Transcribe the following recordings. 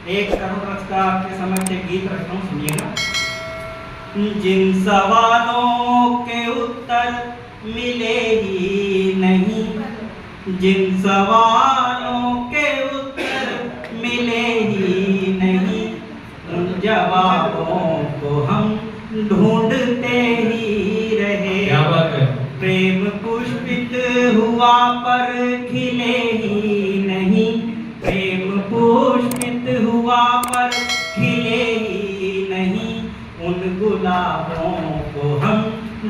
एक करोड़ रस का आपके समक्ष एक गीत रखता हूँ, सुनिएगा। जिन सवालों के उत्तर मिले ही नहीं, जिन सवालों के उत्तर मिले ही नहीं, उन जवाबों को हम ढूंढते ही रहे। क्या बात है। प्रेम पुष्पित हुआ पर खिले ही नहीं, प्रेम पुष्पित हुआ पर खिले ही नहीं, उन गुलाबों को हम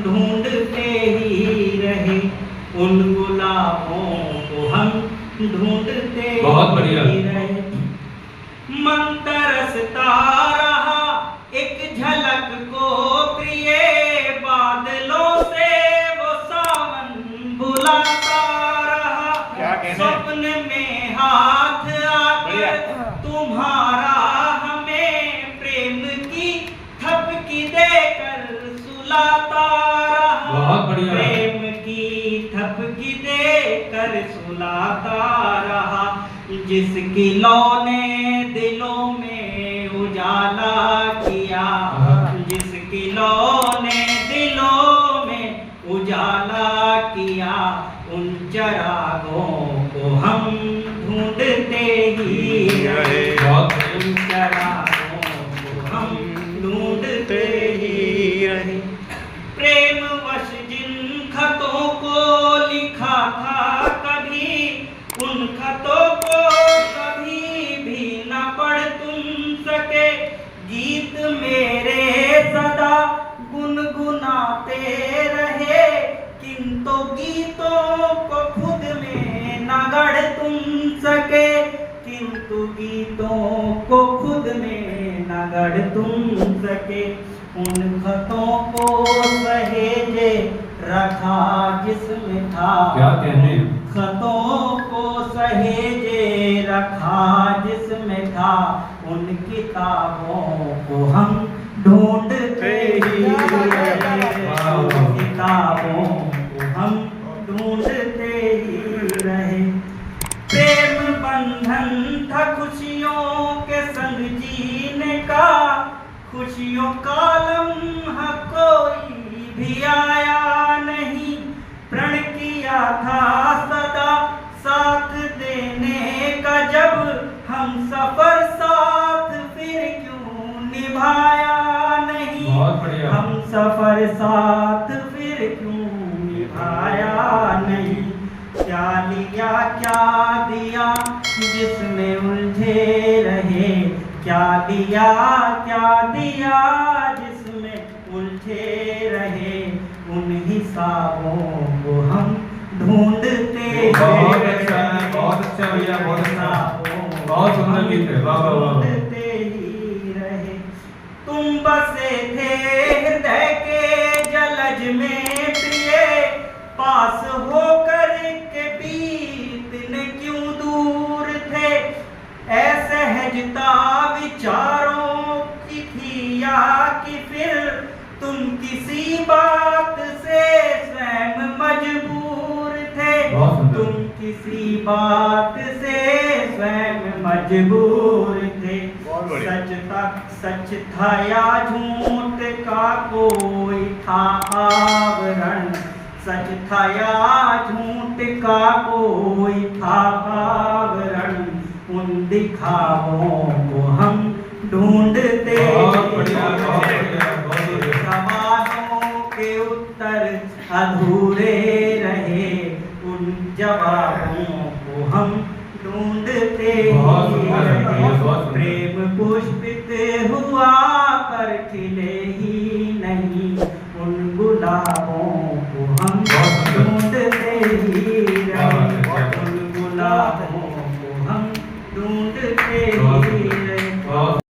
ढूंढते ही रहे, उन गुलाबों को हम ढूंढते बहुत बढ़िया। ही रहे। मन तरसता रहा एक झलक को प्रिय, बादलों से वो सावन बुलाता रहा, सपने में हाथ आकर तुम्हारा हमें प्रेम की थपकी देकर सुलाता रहा। बहुत बढ़िया। प्रेम की थपकी देकर सुलाता रहा, जिसकी लौ ने दिलों में उजाला किया, जिसकी लौ ने दिलों में उजाला किया, उन चिरागों को हम ढूंढते ही रहे, उन चिरागों को हम ढूंढते ही रहे। प्रेम वश जिन खतों को लिखा था कभी, उन खतों को कभी भी न पढ़ तुम सके, गीत मेरे सदा गुनगुनाते रहे, किंतु गीतों को खुद में न गढ़ तुम सके, किंतु गीतों को खुद में न गढ़ तुम सके। उन खतों को सहेजे रखा जिसमें था, क्या कहने। खतों को सहेजे रखा जिसमें था, उन किताबों को हम ढूंढते ही रहे, उन किताबों को हम ढूंढते ही रहे। प्रेम बंधन था खुशियों के संग जीने का, खुशियों का लम्हा कोई भी आया नहीं, प्रण किया था सदा साथ देने का, जब हम सफर साथ फिर क्यों निभाया नहीं, हम सफर साथ फिर क्यों निभाया नहीं। क्या लिया क्या दिया जिसमें उलझे रहे, क्या लिया क्या दिया जिसमें उलझे रहे, उन हिसाबों को हम ढूंढते बहुत अच्छा भैया, बहुत अच्छा, बहुत सुंदर गीत है। वाह वाह वाह। ढूंढते ही रहे। तुम बसे थे हृदय के जलज में प्रिय, पास होकर के बीतने क्यों दूर थे, असहजता विचारों की थी या कि फिर तुम किसी बात से स्वयं मजबूर थे, तुम किसी बात से स्वयं मजबूर थे। सच था या झूठ का कोई था आवरण, सच था या झूठ का कोई था आवरण, उन दिखावों को हम ढूंढते। सवालों के उत्तर अधूरे रहे, उन जवाबों को हम ढूंढते रहे। प्रेम पुष्पित हुआ